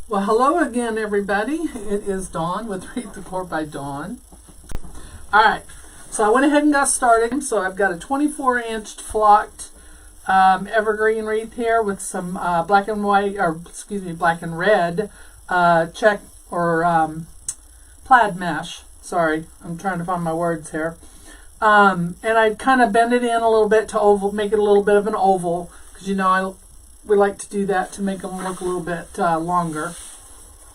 Well, hello again, everybody. It is Dawn with Wreath Decor by Dawn. All right, so I went ahead and got started. So I've got a 24-inch flocked evergreen wreath here with some black and red check or plaid mesh. Sorry, I'm trying to find my words here. And I kind of bend it in a little bit to oval, make it a little bit of an oval, because we like to do that to make them look a little bit longer.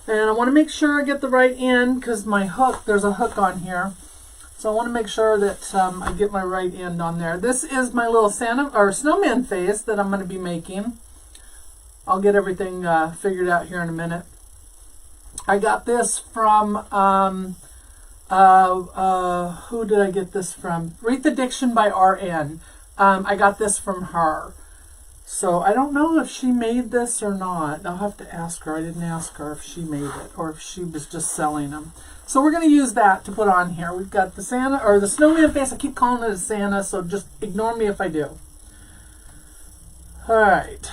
And I want to make sure I get the right end, because my hook, there's a hook on here. So I want to make sure that I get my right end on there. This is my little snowman face that I'm going to be making. I'll get everything figured out here in a minute. I got this from, who did I get this from? Wreath Decor by RN. I got this from her. So I don't know if she made this or not. I'll have to ask her. I didn't ask her if she made it or if she was just selling them. So we're going to use that to put on here. We've got the Santa, or the snowman face. I keep calling it a Santa, so just ignore me if I do. All right.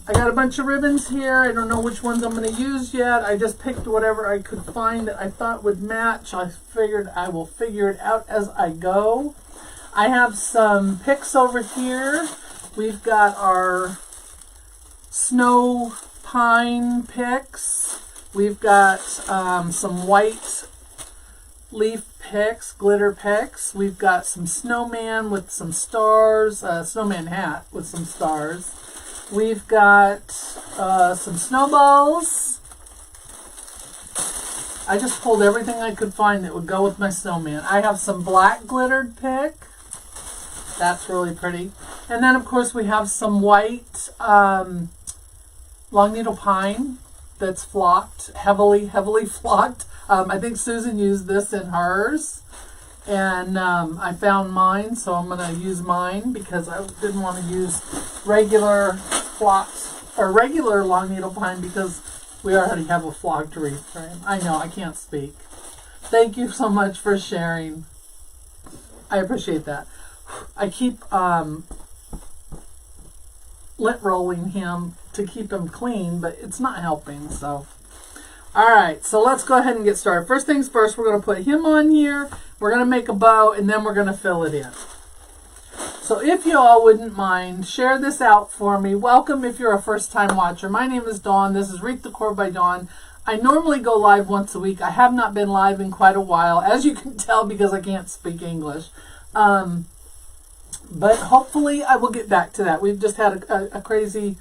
I got a bunch of ribbons here. I don't know which ones I'm going to use yet. I just picked whatever I could find that I thought would match. I figured I will figure it out as I go. I have some picks over here. We've got our snow pine picks. We've got some white leaf picks, glitter picks. We've got some snowman with some stars, snowman hat with some stars. We've got some snowballs. I just pulled everything I could find that would go with my snowman. I have some black glittered pick. That's really pretty. And then, of course, we have some white long needle pine that's flocked, heavily flocked. I think Susan used this in hers. And I found mine, so I'm going to use mine because I didn't want to use regular flocked or regular long needle pine because we already have a flocked wreath frame. I know, I can't speak. Thank you so much for sharing. I appreciate that. I keep lint rolling him to keep him clean, but it's not helping, so. All right, so let's go ahead and get started. First things first, we're going to put him on here. We're going to make a bow, and then we're going to fill it in. So if you all wouldn't mind, share this out for me. Welcome if you're a first-time watcher. My name is Dawn. This is Wreath Decor by Dawn. I normally go live once a week. I have not been live in quite a while, as you can tell, because I can't speak English. But hopefully I will get back to that. We've just had a crazy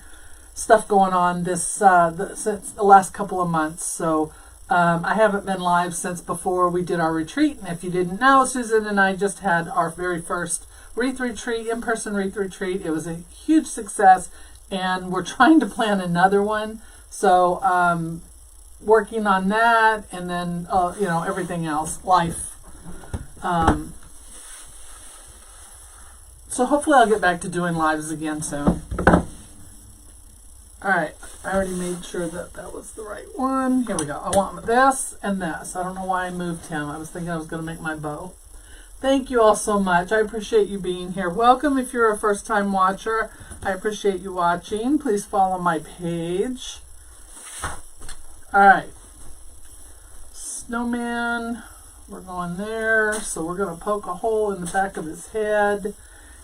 stuff going on since the last couple of months. So I haven't been live since before we did our retreat. And if you didn't know, Susan and I just had our very first wreath retreat, in-person wreath retreat. It was a huge success, and we're trying to plan another one. So working on that, and then everything else, life. So hopefully I'll get back to doing lives again soon. All right, I already made sure that that was the right one. Here we go. I want this and this. I don't know why I moved him. I was thinking I was going to make my bow. Thank you all so much. I appreciate you being here. Welcome if you're a first-time watcher. I appreciate you watching. Please follow my page. All right. Snowman, we're going there. So we're going to poke a hole in the back of his head.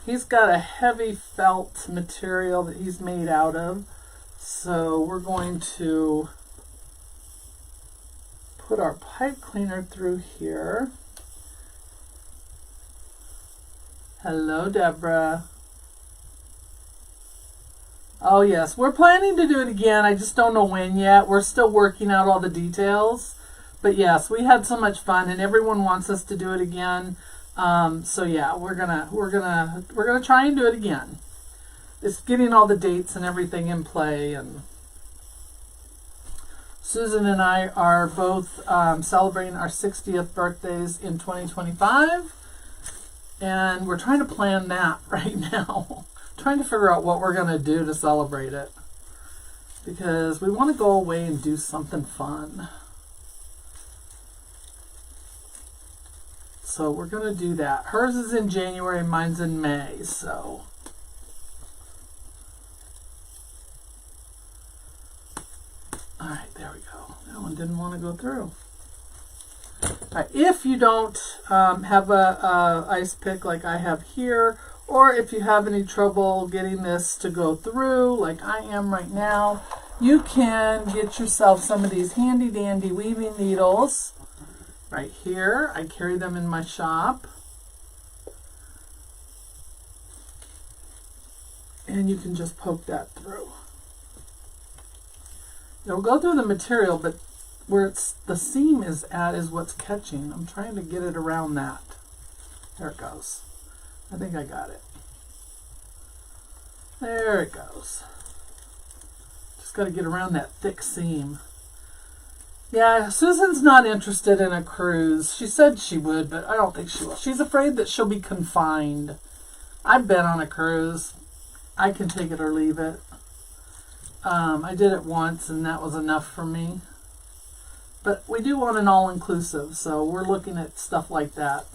He's got a heavy felt material that he's made out of. So we're going to put our pipe cleaner through here. Hello, Deborah. Oh, yes. We're planning to do it again. I just don't know when yet. We're still working out all the details. But yes, we had so much fun, and everyone wants us to do it again. So yeah, we're gonna try and do it again. It's getting all the dates and everything in play, and Susan and I are both celebrating our 60th birthdays in 2025, and we're trying to plan that right now. Trying to figure out what we're gonna do to celebrate it, because we want to go away and do something fun. So we're going to do that. Hers is in January, mine's in May, so. All right, there we we go. That one didn't want to go through. Right, if you don't have a ice pick like I have here, or if you have any trouble getting this to go through like I am right now, you can get yourself some of these handy dandy weaving needles right here. I carry them in my shop. And you can just poke that through. It'll go through the material, but where the seam is at is what's catching. I'm trying to get it around that. There it goes. I think I got it. There it goes. Just got to get around that thick seam. Yeah, Susan's not interested in a cruise. She said she would, but I don't think she will. She's afraid that she'll be confined. I've been on a cruise. I can take it or leave it. I did it once and that was enough for me. But we do want an all-inclusive, so we're looking at stuff like that.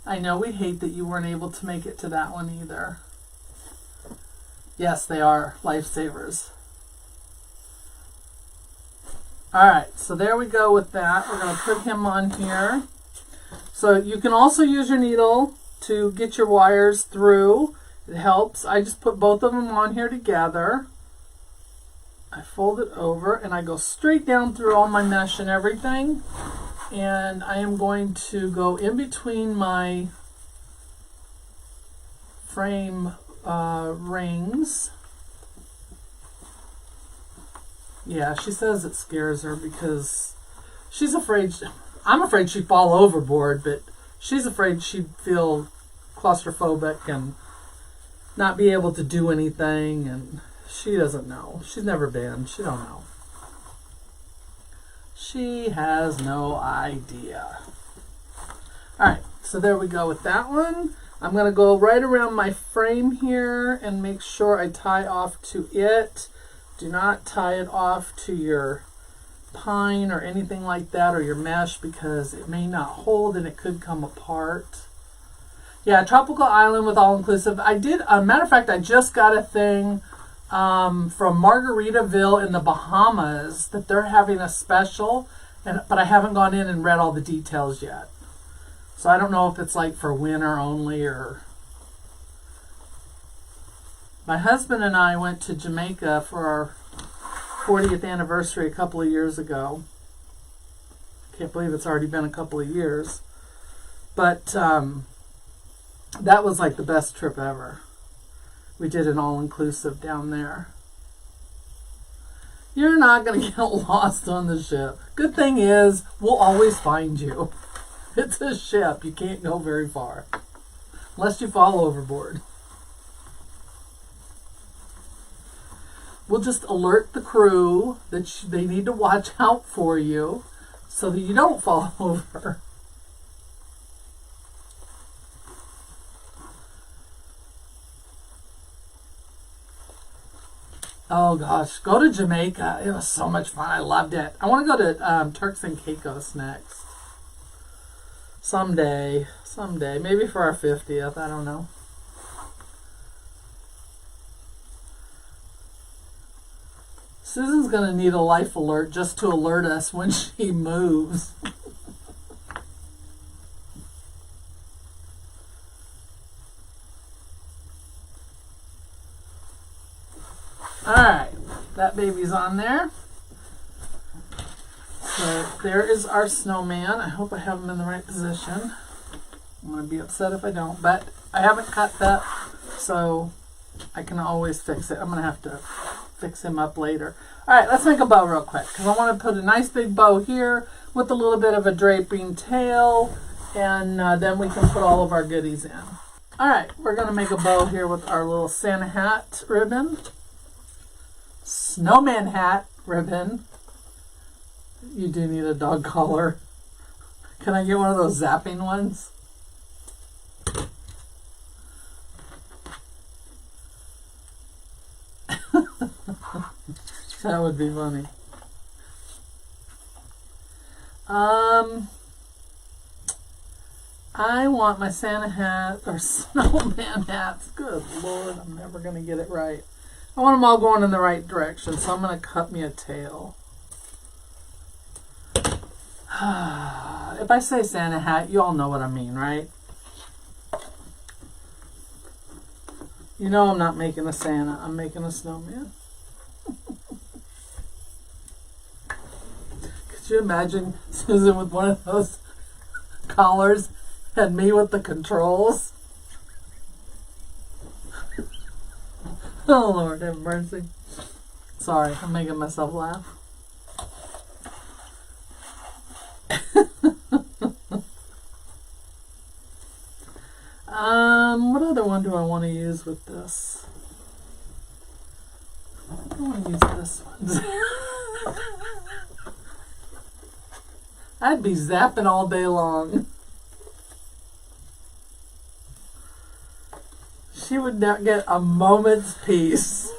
I know we hate that you weren't able to make it to that one either. Yes, they are lifesavers. Alright, so there we go with that. We're going to put him on here. So you can also use your needle to get your wires through. It helps. I just put both of them on here together. I fold it over and I go straight down through all my mesh and everything. And I am going to go in between my frame rings. Yeah, she says it scares her because she's afraid. I'm afraid she'd fall overboard, but she's afraid she'd feel claustrophobic and not be able to do anything, and she doesn't know. She's never been. She don't know. She has no idea. Alright, so there we go with that one. I'm going to go right around my frame here and make sure I tie off to it. Do not tie it off to your pine or anything like that, or your mesh, because it may not hold and it could come apart. Yeah, tropical island with all-inclusive. I did, matter of fact, I just got a thing from Margaritaville in the Bahamas that they're having a special, but I haven't gone in and read all the details yet. So I don't know if it's like for winter only or... My husband and I went to Jamaica for our 40th anniversary a couple of years ago. Can't believe it's already been a couple of years. But that was like the best trip ever. We did an all-inclusive down there. You're not going to get lost on the ship. Good thing is, we'll always find you. It's a ship. You can't go very far. Unless you fall overboard. We'll just alert the crew that they need to watch out for you so that you don't fall over. Oh gosh, go to Jamaica. It was so much fun. I loved it. I want to go to Turks and Caicos next. Someday. Maybe for our 50th. I don't know. Susan's going to need a life alert just to alert us when she moves. Alright, that baby's on there. So there is our snowman. I hope I have him in the right position. I'm going to be upset if I don't, but I haven't cut that, so I can always fix it. I'm going to have to fix him up later. Alright, let's make a bow real quick, because I want to put a nice big bow here with a little bit of a draping tail, and then we can put all of our goodies in. Alright, we're going to make a bow here with our little Santa hat ribbon. Snowman hat ribbon. You do need a dog collar. Can I get one of those zapping ones? That would be funny. I want my Santa hat or snowman hats. Good Lord, I'm never going to get it right. I I want them all going in the right direction, so I'm going to cut me a tail. If I say Santa hat, you all know what I mean, right? You know I'm not making a Santa, I'm making a snowman. Could you imagine Susan with one of those collars and me with the controls? Oh Lord, have mercy. Sorry, I'm making myself laugh. What other one do I want to use with this? I want to use this one. I'd be zapping all day long. She would not get a moment's peace.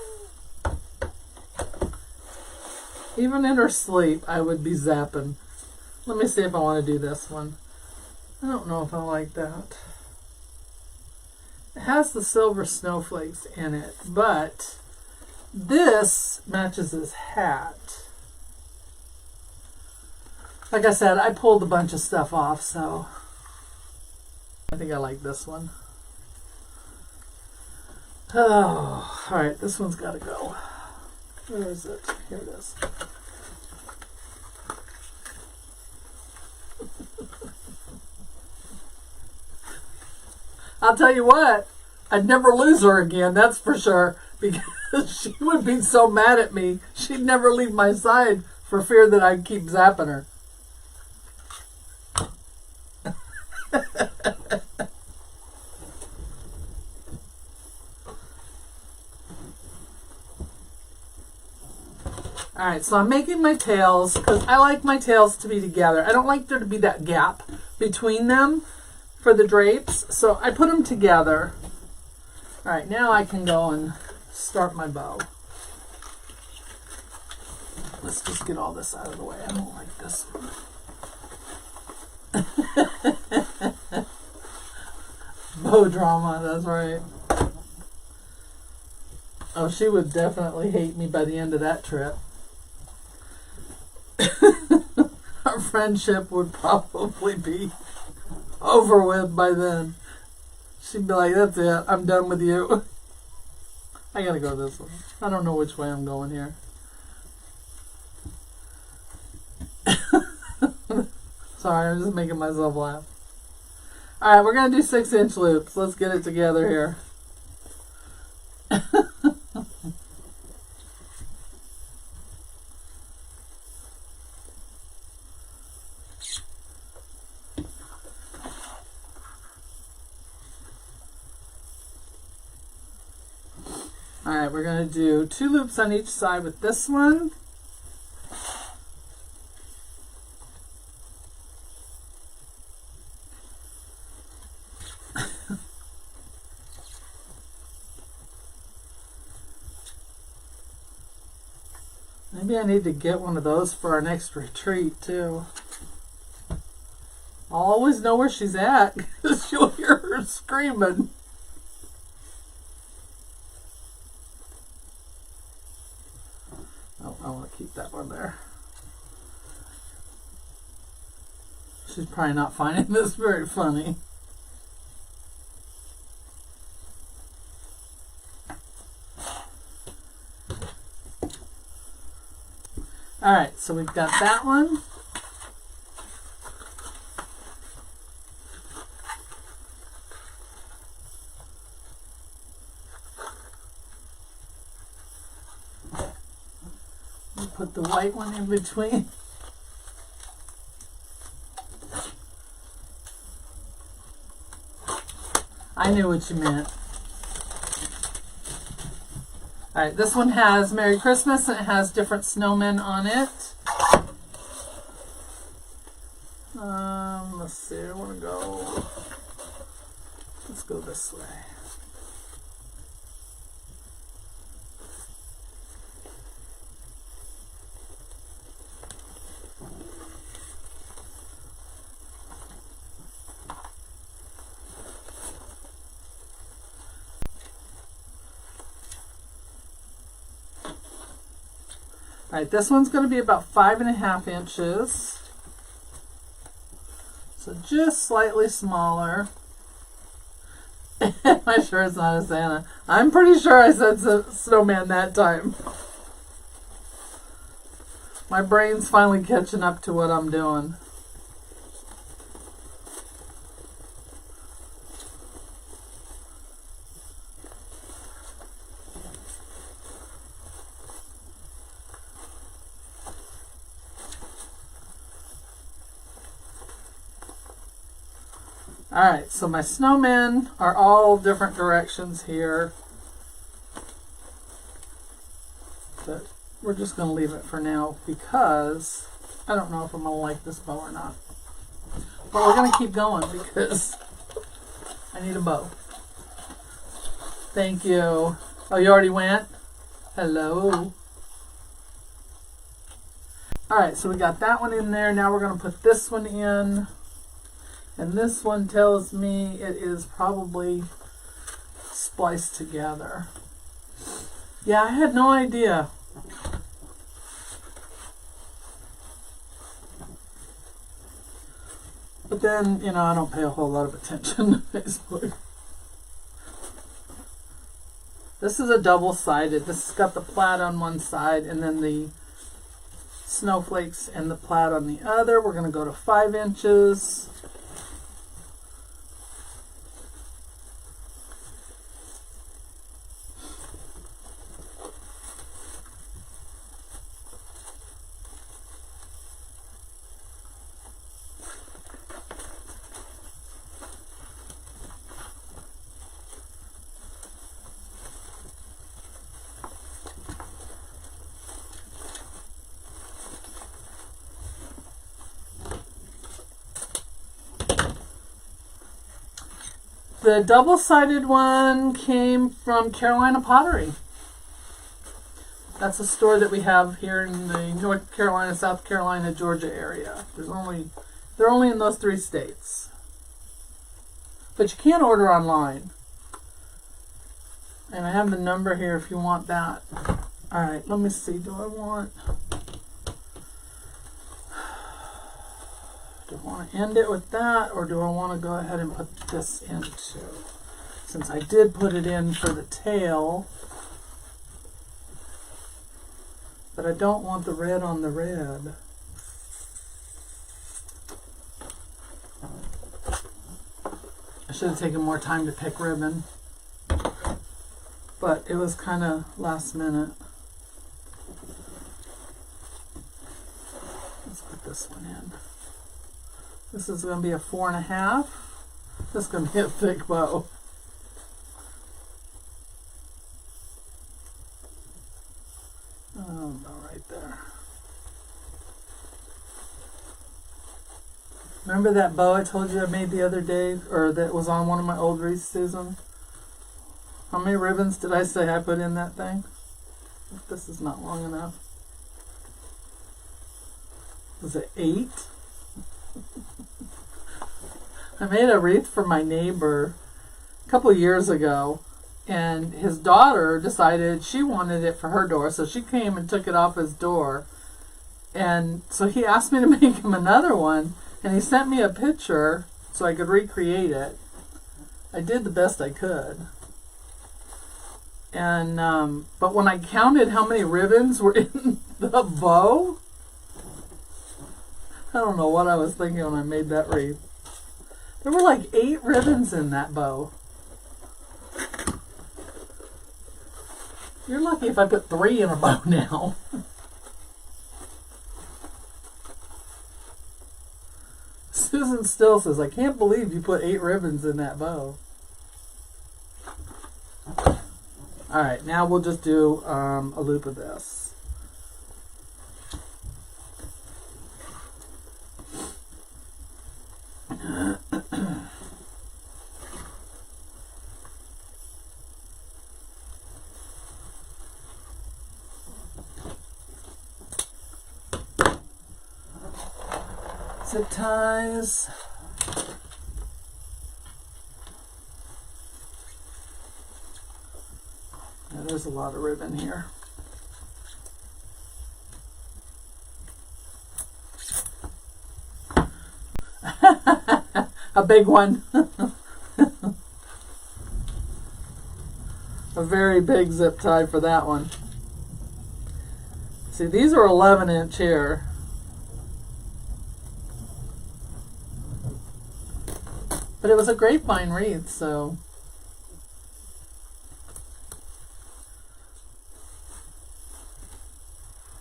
Even in her sleep, I would be zapping. Let me see if I want to do this one. I don't know if I like that. It has the silver snowflakes in it, but this matches his hat. Like I said, I pulled a bunch of stuff off, so I think I like this one. Oh, alright, this one's got to go. Where is it? Here it is. I'll tell you what, I'd never lose her again, that's for sure, because she would be so mad at me, she'd never leave my side for fear that I'd keep zapping her. Alright, so I'm making my tails because I like my tails to be together. I don't like there to be that gap between them for the drapes, so I put them together. Alright, now I can go and start my bow. Let's just get all this out of the way. I don't like this one. Bow drama, that's right. Oh, she would definitely hate me by the end of that trip. Our friendship would probably be over with by then. She'd be like, that's it, I'm done with you. I gotta go this way. I don't know which way I'm going here. Sorry, I'm just making myself laugh. Alright, we're gonna do 6-inch loops. Let's get it together here. Alright, we're going to do 2 loops on each side with this one. Maybe I need to get one of those for our next retreat too. I'll always know where she's at because you'll hear her screaming. Oh, I want to keep that one there. She's probably not finding this very funny. Alright, so we've got that one. We'll put the white one in between. I knew what you meant. Alright, this one has Merry Christmas and it has different snowmen on it. Let's see, I want to go, let's go this way. All right, this one's going to be about 5.5 inches. So just slightly smaller. Am I sure it's not a Santa? I'm pretty sure I said snowman that time. My brain's finally catching up to what I'm doing. Alright, so my snowmen are all different directions here. But we're just going to leave it for now because I don't know if I'm going to like this bow or not. But we're going to keep going because I need a bow. Thank you. Oh, you already went? Hello. Alright, so we got that one in there. Now we're going to put this one in. And this one tells me it is probably spliced together. Yeah, I had no idea. But then, you know, I don't pay a whole lot of attention to Facebook. This is a double-sided. This has got the plaid on one side and then the snowflakes and the plaid on the other. We're going to go to 5 inches. The double-sided one came from Carolina Pottery. That's a store that we have here in the North Carolina, South Carolina, Georgia area. They're only in those 3 states. But you can order online. And I have the number here if you want that. Alright, let me see. Do I want to end it with that, or do I want to go ahead and put this in too? Since I did put it in for the tail, but I don't want the red on the red. I should have taken more time to pick ribbon, but it was kind of last minute. Let's put this one in. This is going to be a 4.5. This is going to be a thick bow. Oh, about right there. Remember that bow I told you I made the other day, or that was on one of my old wreaths, Susan? How many ribbons did I say I put in that thing? This is not long enough. Was it 8? I made a wreath for my neighbor a couple years ago, and his daughter decided she wanted it for her door, so she came and took it off his door. And so he asked me to make him another one, and he sent me a picture so I could recreate it. I did the best I could. And but when I counted how many ribbons were in the bow, I don't know what I was thinking when I made that wreath. There were like 8 ribbons in that bow. You're lucky if I put 3 in a bow now. Susan still says, I can't believe you put 8 ribbons in that bow. Alright, now we'll just do a loop of this. Zip ties. Yeah, there's a lot of ribbon here. A big one. A very big zip tie for that one. See, these are 11-inch here. But it was a grapevine wreath, so.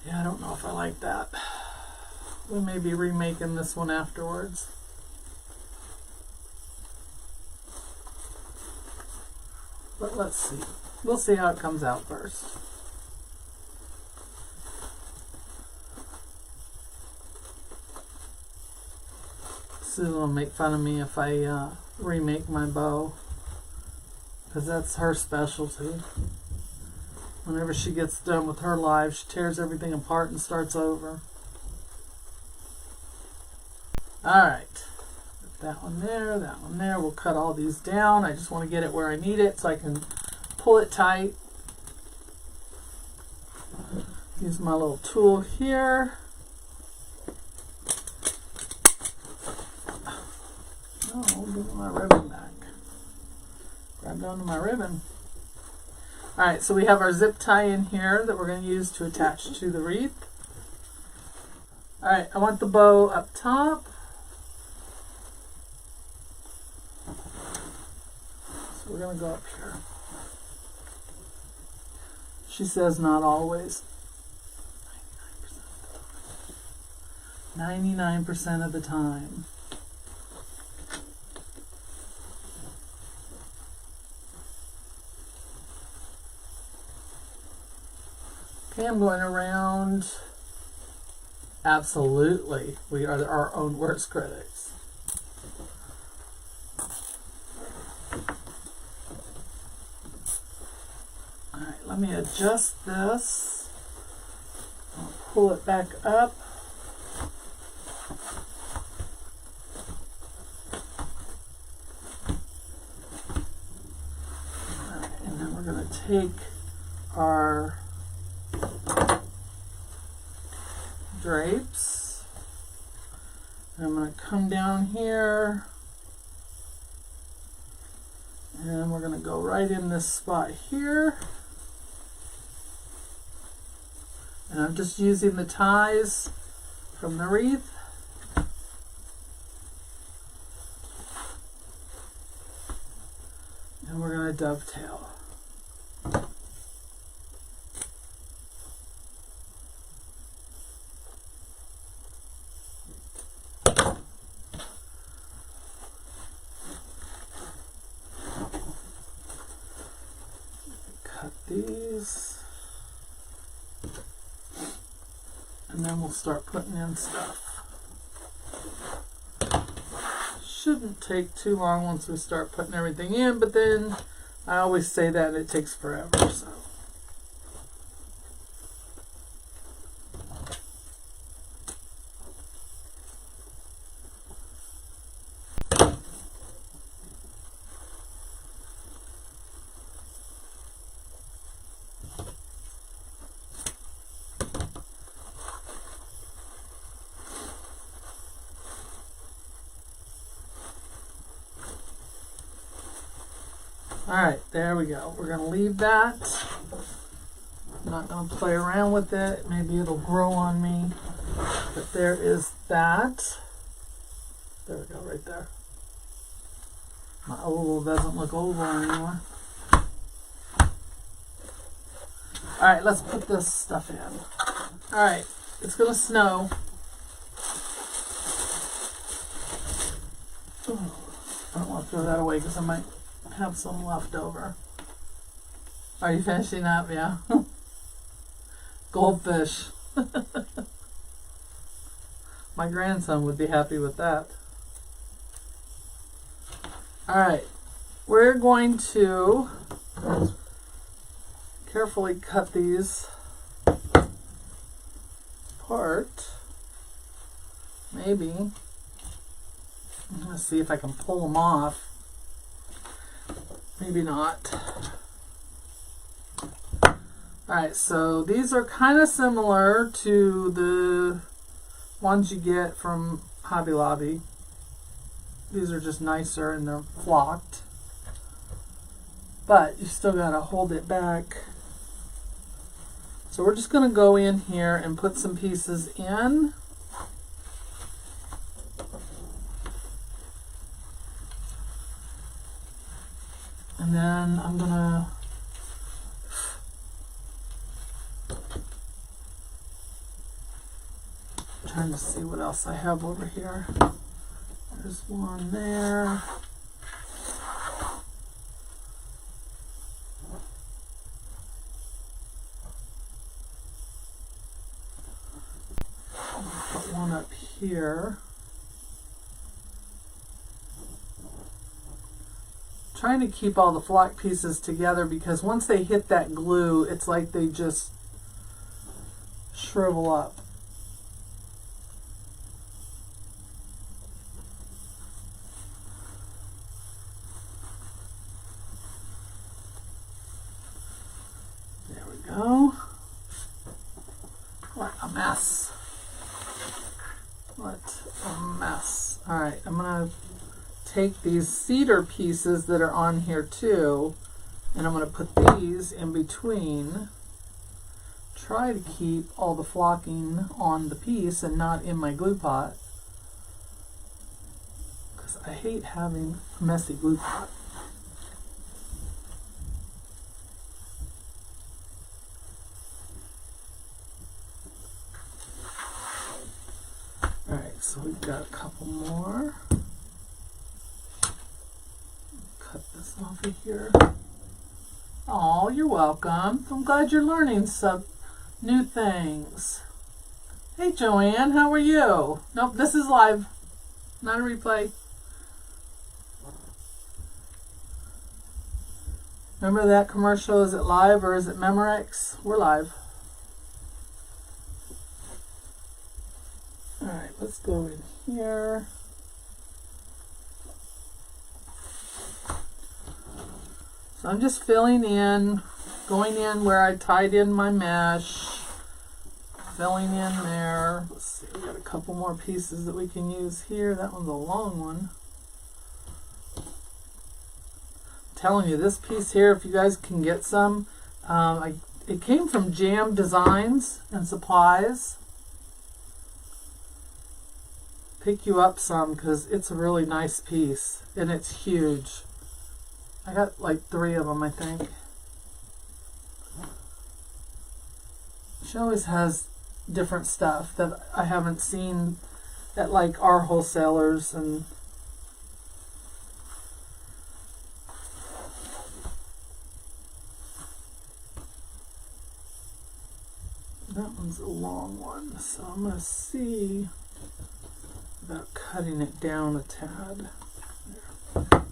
Yeah, I don't know if I like that. We may be remaking this one afterwards. But let's see. We'll see how it comes out first. Susan will make fun of me if I remake my bow, because that's her specialty. Whenever she gets done with her live, she tears everything apart and starts over. Alright. That one there, that one there. We'll cut all these down. I just want to get it where I need it so I can pull it tight. Use my little tool here. Oh, give me my ribbon back. Grabbed onto my ribbon. Alright, so we have our zip tie in here that we're going to use to attach to the wreath. Alright, I want the bow up top. So we're going to go up here. She says not always. 99% of the time. Okay, I'm going around. Absolutely. We are our own worst critics. Alright, let me adjust this. I'll pull it back up. Alright, and then we're going to take our drapes, and I'm going to come down here, and we're going to go right in this spot here, and I'm just using the ties from the wreath. And we're going to dovetail. These, and then we'll start putting in stuff. Shouldn't take too long once we start putting everything in, but then I always say that it takes forever, so. Alright, there we go. We're going to leave that. I'm not going to play around with it. Maybe it'll grow on me. But there is that. There we go, right there. My oval doesn't look oval anymore. Alright, let's put this stuff in. Alright, it's going to snow. I don't want to throw that away because I might have some left over. Are you finishing up? Yeah. Goldfish. My grandson would be happy with that. Alright. We're going to carefully cut these apart. Maybe. I'm going to see if I can pull them off. Maybe not. Alright, so these are kind of similar to the ones you get from Hobby Lobby. These are just nicer and they're flocked. But you still gotta hold it back. So we're just gonna go in here and put some pieces in. And then I'm gonna trying to see what else I have over here. There's one there. Put one up here. Trying to keep all the flock pieces together because once they hit that glue, it's like they just shrivel up. There we go. What a mess. What a mess. All right, I'm gonna take these cedar pieces that are on here too, and I'm going to put these in between. Try to keep all the flocking on the piece and not in my glue pot, because I hate having a messy glue pot. Alright, so we've got a couple more. Cut this off of here. Oh, you're welcome. I'm glad you're learning some new things. Hey, JoAnn, how are you? Nope, this is live, not a replay. Remember that commercial? Is it live or is it Memorex? We're live. Alright, let's go in here. So I'm just filling in, going in where I tied in my mesh, filling in there. Let's see, we got a couple more pieces that we can use here. That one's a long one. I'm telling you, this piece here, if you guys can get some, it came from Jam Designs and Supplies. Pick you up some because it's a really nice piece and it's huge. I got like 3 of them, I think. She always has different stuff that I haven't seen at like our wholesalers, and that one's a long one, so I'm going to see about cutting it down a tad. There.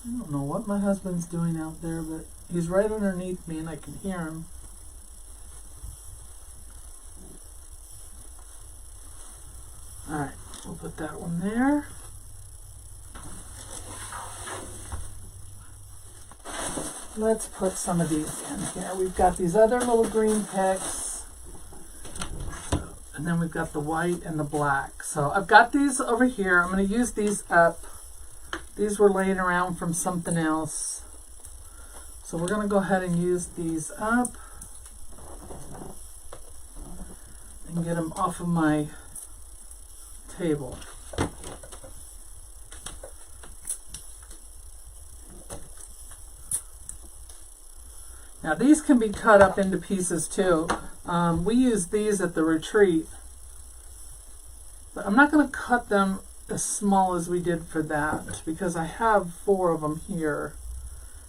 I don't know what my husband's doing out there, but he's right underneath me and I can hear him. Alright, we'll put that one there. Let's put some of these in here. We've got these other little green picks. And then we've got the white and the black. So I've got these over here. I'm going to use these up. These were laying around from something else. So we're going to go ahead and use these up and get them off of my table. Now these can be cut up into pieces too. We use these at the retreat, but I'm not going to cut them as small as we did for that because I have 4 of them here.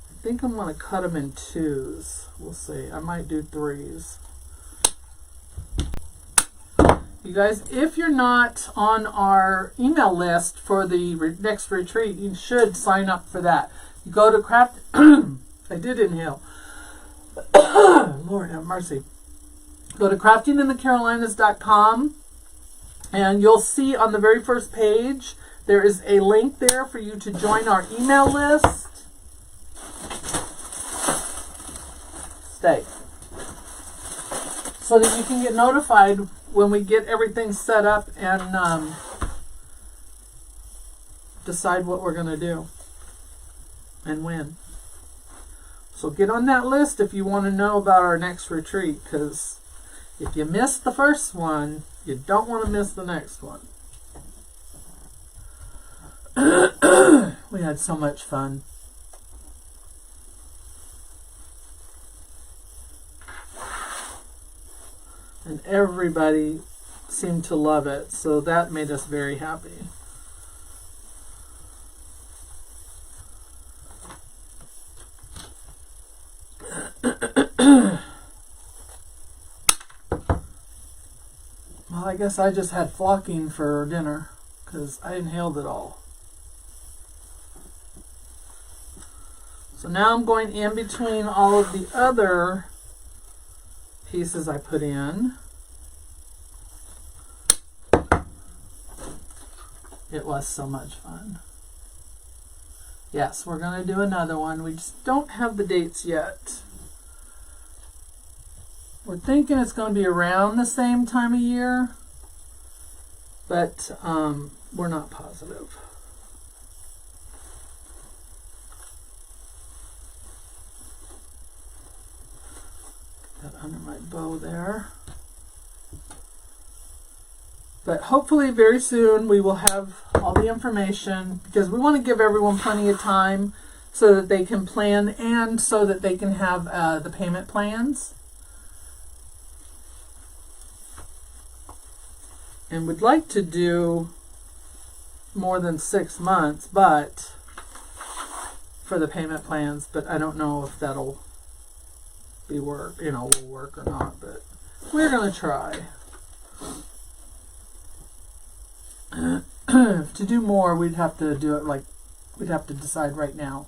I think I'm going to cut them in 2s. We'll see. I might do 3s. You guys, if you're not on our email list for the next retreat, you should sign up for that. You go to craft. I did inhale. Lord have mercy. Go to craftinginthecarolinas.com and you'll see on the very first page there is a link there for you to join our email list. Stay. So that you can get notified when we get everything set up and decide what we're going to do and when. So get on that list if you want to know about our next retreat, because if you missed the first one, you don't want to miss the next one. We had so much fun. And everybody seemed to love it, so that made us very happy. Well, I guess I just had flocking for dinner because I inhaled it all. So now I'm going in between all of the other pieces I put in. It was so much fun. Yes, we're going to do another one. We just don't have the dates yet. We're thinking it's going to be around the same time of year, but we're not positive. Get that under my bow there. But hopefully very soon we will have all the information, because we want to give everyone plenty of time so that they can plan and so that they can have the payment plans. And we'd like to do more than 6 months, but for the payment plans, but I don't know if that'll be will work or not, but we're going to try. To do more, we'd have to do it we'd have to decide right now.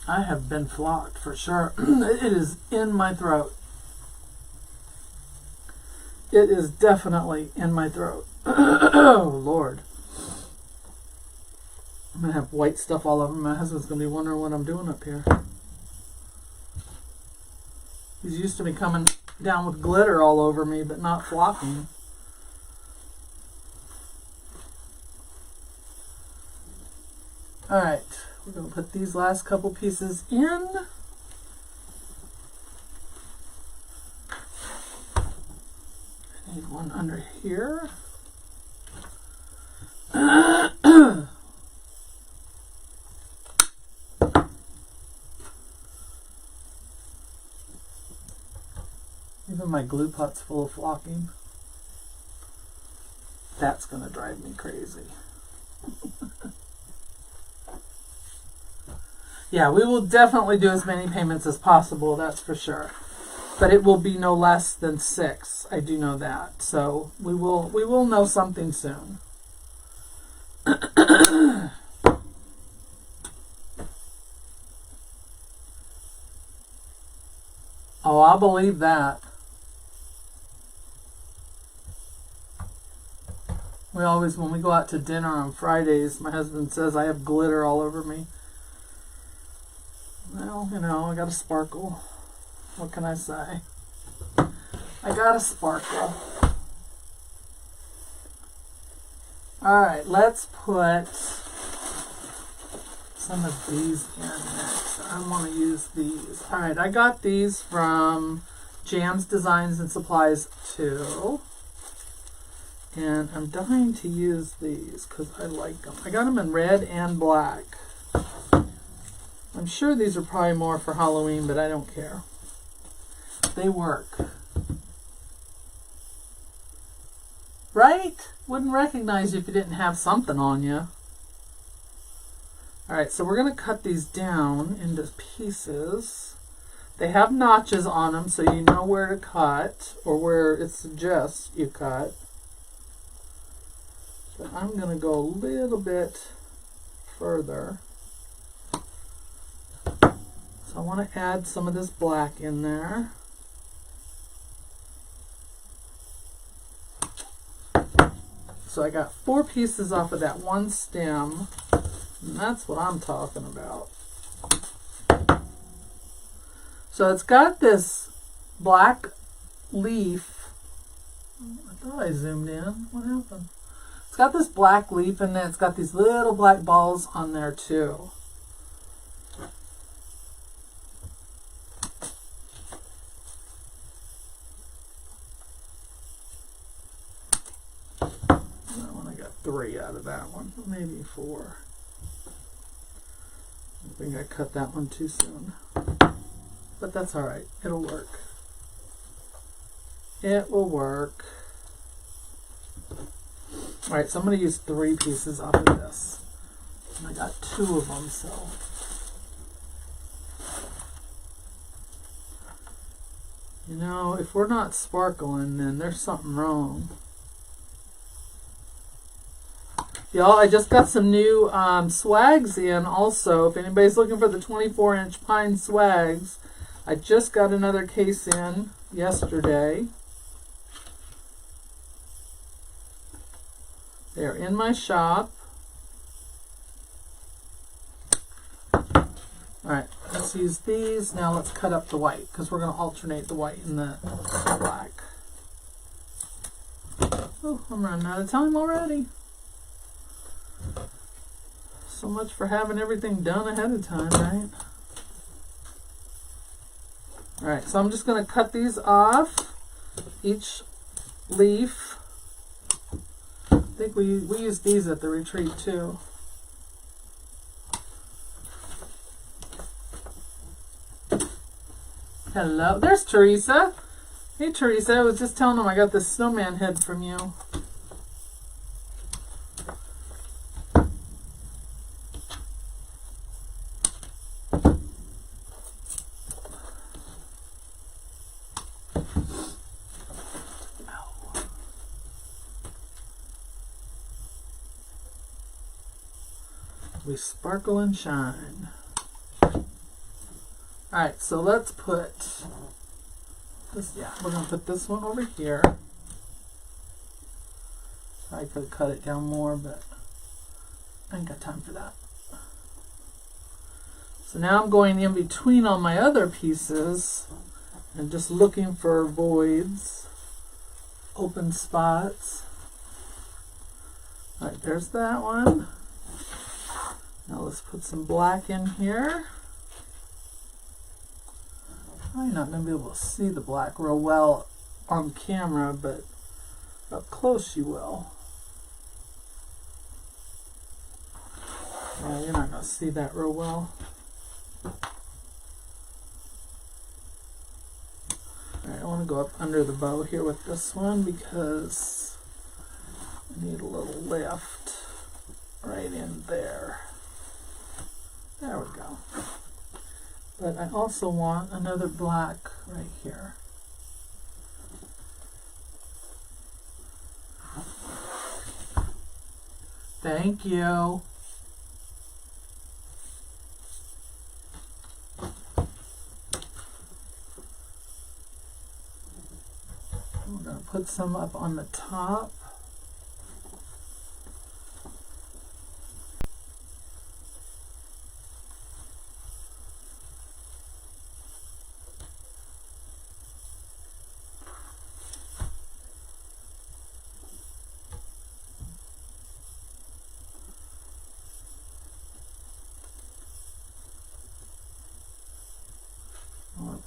I have been flocked for sure. It is in my throat. It is definitely in my throat. Oh, Lord. I'm going to have white stuff all over. My husband's going to be wondering what I'm doing up here. He's used to me coming down with glitter all over me, but not flocking. Alright, we're going to put these last couple pieces in. I need one under here. Even my glue pot's full of flocking. That's going to drive me crazy. Yeah, we will definitely do as many payments as possible, that's for sure. But it will be no less than 6. I do know that. So we will know something soon. Oh, I'll believe that. We always, when we go out to dinner on Fridays, my husband says I have glitter all over me. Well, I got a sparkle. What can I say? I got a sparkle. Alright, let's put some of these in next. I want to use these. Alright, I got these from Jan's Designs and Supplies 2. And I'm dying to use these because I like them. I got them in red and black. I'm sure these are probably more for Halloween, but I don't care. They work. Right? Wouldn't recognize you if you didn't have something on you. Alright, so we're going to cut these down into pieces. They have notches on them, so you know where to cut, or where it suggests you cut. But I'm going to go a little bit further. So I want to add some of this black in there. So I got 4 pieces off of that one stem. And that's what I'm talking about. So it's got this black leaf. I thought I zoomed in. What happened? It's got this black leaf and then it's got these little black balls on there too. That one I got 3 out of that one, maybe 4. I think I cut that one too soon. But that's alright. It'll work. It will work. Alright, so I'm going to use 3 pieces off of this. And I got 2 of them, so. You know, if we're not sparkling, then there's something wrong. Y'all, I just got some new swags in also. If anybody's looking for the 24-inch pine swags, I just got another case in yesterday. They're in my shop. Alright, let's use these. Now let's cut up the white because we're going to alternate the white and the black. Oh, I'm running out of time already. So much for having everything done ahead of time, right? Alright, so I'm just going to cut these off, each leaf. I think we used these at the retreat too. Hello, there's Teresa. Hey Teresa, I was just telling them I got this snowman head from you. We sparkle and shine. Alright, so let's put this, we're going to put this one over here. I could cut it down more, but I ain't got time for that. So now I'm going in between all my other pieces and just looking for voids, open spots. Alright, there's that one. Now let's put some black in here. I'm not going to be able to see the black real well on camera, but up close you will. Yeah, you're not going to see that real well. Alright, I want to go up under the bow here with this one because I need a little lift right in there. There we go. But I also want another black right here. Thank you. I'm going to put some up on the top.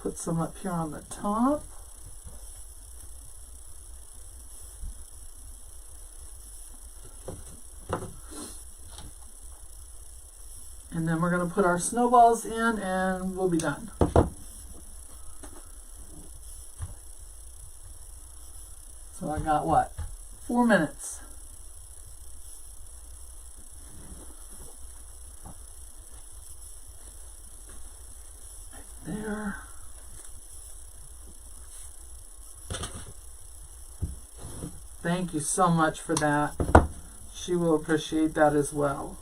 Put some up here on the top. And then we're going to put our snowballs in and we'll be done. So I got what? 4 minutes. Right there. Thank you so much for that. She will appreciate that as well.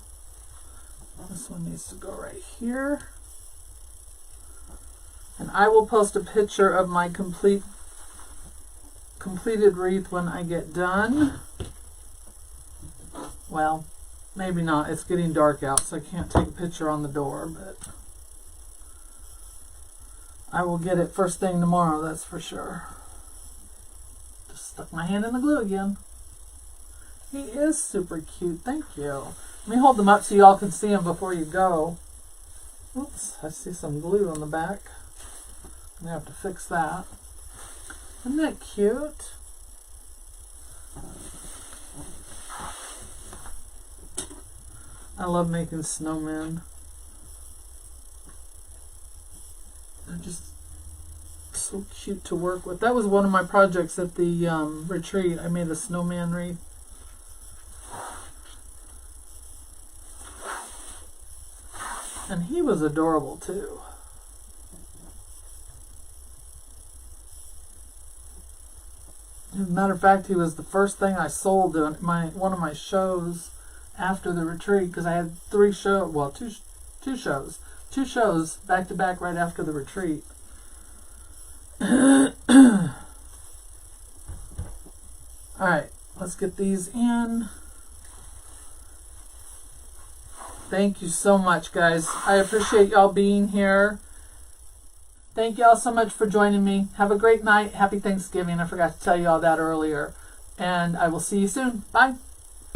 This one needs to go right here. And I will post a picture of my completed wreath when I get done. Well, maybe not. It's getting dark out, so I can't take a picture on the door, but I will get it first thing tomorrow, that's for sure. Just stuck my hand in the glue again. He is super cute, thank you. Let me hold them up so y'all can see them before you go. Oops, I see some glue on the back. I'm gonna have to fix that. Isn't that cute? I love making snowmen. They're just so cute to work with. That was one of my projects at the retreat. I made a snowman wreath. And he was adorable too. As a matter of fact, he was the first thing I sold at one of my shows after the retreat, because I had two shows back to back right after the retreat. Alright, let's get these in. Thank you so much, guys. I appreciate y'all being here. Thank y'all so much for joining me. Have a great night. Happy Thanksgiving. I forgot to tell you all that earlier. And I will see you soon. Bye.